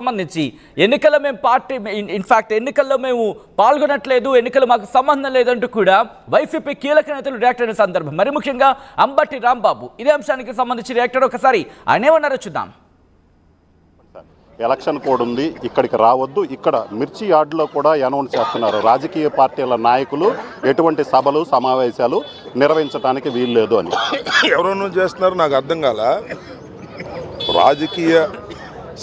సంబంధించి ఎన్నికల్లో మేము పార్టీ ఇన్ఫాక్ట్ ఎన్నికల్లో మేము పాల్గొనట్లేదు, ఎన్నికలు మాకు సంబంధం లేదంటూ కూడా వైసీపీ కీలక నేతలు రియాక్ట్ అయిన సందర్భం. మరి ముఖ్యంగా అంబటి రాంబాబు ఇదే అంశానికి సంబంధించి రియాక్ట్ ఒకసారి ఆయన ఏమన్నారో చూద్దాం. ఎలక్షన్ కోడ్ ఉంది, ఇక్కడికి రావద్దు, ఇక్కడ మిర్చి యార్డులో కూడా అనౌన్స్ చేస్తున్నారు. రాజకీయ పార్టీల నాయకులు ఎటువంటి సభలు సమావేశాలు నిర్వహించడానికి వీల్లేదు అని ఎవరో చేస్తున్నారు. నాకు అర్థం కాల. రాజకీయ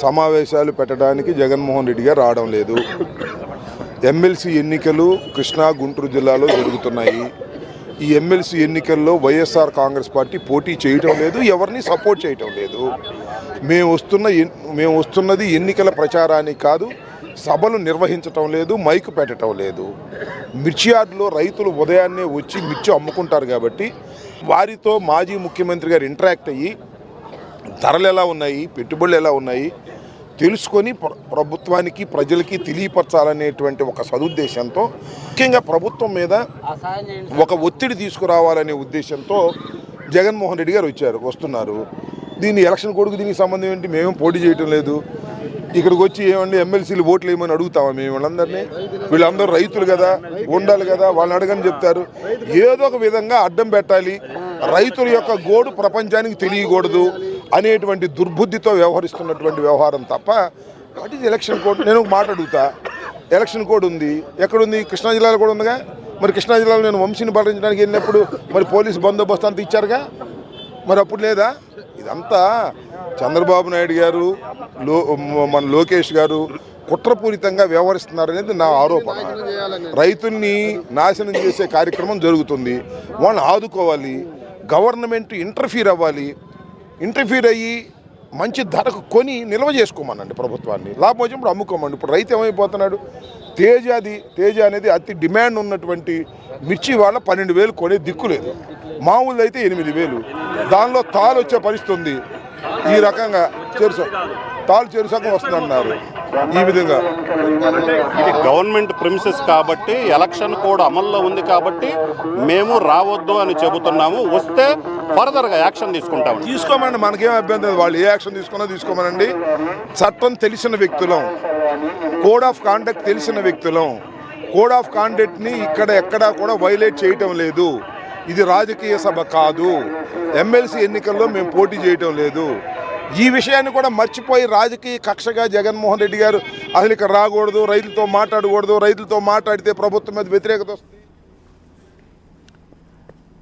సమావేశాలు పెట్టడానికి జగన్మోహన్ రెడ్డి గారు రావడం లేదు. ఎమ్మెల్సీ ఎన్నికలు కృష్ణా గుంటూరు జిల్లాలో జరుగుతున్నాయి. ఈ ఎమ్మెల్సీ ఎన్నికల్లో వైఎస్ఆర్ కాంగ్రెస్ పార్టీ పోటీ చేయటం లేదు, ఎవరిని సపోర్ట్ చేయటం లేదు. మేము వస్తున్నది ఎన్నికల ప్రచారానికి కాదు, సభలు నిర్వహించటం లేదు, మైకు పెట్టడం లేదు. మిర్చి యార్డులో రైతులు ఉదయాన్నే వచ్చి మిర్చి అమ్ముకుంటారు కాబట్టి వారితో మాజీ ముఖ్యమంత్రి గారు ఇంటరాక్ట్ అయ్యి ధరలు ఎలా ఉన్నాయి, పెట్టుబడులు ఎలా ఉన్నాయి తెలుసుకొని ప్రభుత్వానికి ప్రజలకి తెలియపరచాలనేటువంటి ఒక సదుద్దేశంతో, ముఖ్యంగా ప్రభుత్వం మీద ఒక ఒత్తిడి తీసుకురావాలనే ఉద్దేశంతో జగన్మోహన్ రెడ్డి గారు వస్తున్నారు. దీన్ని ఎలక్షన్ కోడ్కు దీనికి సంబంధం ఏంటి? మేమేం పోటీ చేయటం లేదు. ఇక్కడికి వచ్చి ఏమండి ఎమ్మెల్సీలు ఓట్లు వేయమని అడుగుతామా మేము వీళ్ళందరినీ? వీళ్ళందరూ రైతులు కదా, ఉండాలి కదా, వాళ్ళని అడగని చెప్తారు. ఏదో ఒక విధంగా అడ్డం పెట్టాలి, రైతుల యొక్క గోడు ప్రపంచానికి తెలియకూడదు అనేటువంటి దుర్బుద్ధితో వ్యవహరిస్తున్నటువంటి వ్యవహారం తప్ప వాట్ ఈజ్ ఎలక్షన్ కోడ్? నేను ఒక మాట అడుగుతా. ఎలక్షన్ కోడ్ ఉంది, ఎక్కడుంది? కృష్ణా జిల్లాలో కూడా ఉందిగా. మరి కృష్ణా జిల్లాలో నేను వంశీని పాటించడానికి వెళ్ళినప్పుడు మరి పోలీసు బందోబస్తు అంతా ఇచ్చారుగా, మరి అప్పుడు లేదా? ఇదంతా చంద్రబాబు నాయుడు గారు, మన లోకేష్ గారు కుట్రపూరితంగా వ్యవహరిస్తున్నారనేది నా ఆరోపణ. రైతుల్ని నాశనం చేసే కార్యక్రమం జరుగుతుంది. వాళ్ళని ఆదుకోవాలి, గవర్నమెంట్ ఇంటర్ఫీర్ అవ్వాలి. ఇంటర్ఫీర్ అయ్యి మంచి ధరకు కొని నిల్వ చేసుకోమనండి ప్రభుత్వాన్ని. లాభం వచ్చినప్పుడు అమ్ముకోమండి. ఇప్పుడు రైతు ఏమైపోతున్నాడు? తేజ అనేది అతి డిమాండ్ ఉన్నటువంటి మిర్చి వాళ్ళ 12,000 కొనే దిక్కులేదు. మామూలు అయితే 8,000. దానిలో తాలు వచ్చే పరిస్థితి ఉంది. ఈ రకంగా చెరుసగం వస్తుందన్నారు. ఈ విధంగా గవర్నమెంట్ ప్రిమిసెస్ కాబట్టి ఎలక్షన్ కోడ్ అమల్లో ఉంది కాబట్టి మేము రావద్దు అని చెబుతున్నాము. వస్తే ఫర్దర్గా యాక్షన్ తీసుకోమనండి. మనకేం అభ్యంతరం. వాళ్ళు ఏ యాక్షన్ తీసుకోమనండి. చట్టం తెలిసిన వ్యక్తులం, కోడ్ ఆఫ్ కాండక్ట్ తెలిసిన వ్యక్తులం. కోడ్ ఆఫ్ కాండక్ట్ని ఎక్కడా కూడా వైలేట్ చేయటం లేదు. ఇది రాజకీయ సభ కాదు. ఎమ్మెల్సీ ఎన్నికల్లో మేము పోటీ చేయటం లేదు. ఈ విషయాన్ని కూడా మర్చిపోయి రాజకీయ కక్షగా జగన్మోహన్ రెడ్డి గారు అసలు ఇక్కడ రాకూడదు, రైతులతో మాట్లాడకూడదు, రైతులతో మాట్లాడితే ప్రభుత్వం మీద వ్యతిరేకత వస్తుంది.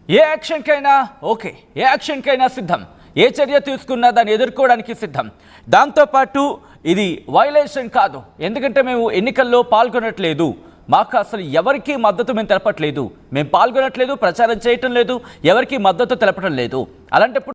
ఏ యాక్షన్కైనా ఓకే, ఏ యాక్షన్కైనా సిద్ధం, ఏ చర్య తీసుకున్నా దాన్ని ఎదుర్కోవడానికి సిద్ధం. దాంతోపాటు ఇది వైలేషన్ కాదు, ఎందుకంటే మేము ఎన్నికల్లో పాల్గొనట్లేదు, మాకు అసలు ఎవరికి మద్దతు మేము తెలపట్లేదు, మేము పాల్గొనట్లేదు, ప్రచారం చేయటం లేదు, ఎవరికి మద్దతు తెలపడం లేదు. అలాంటప్పుడు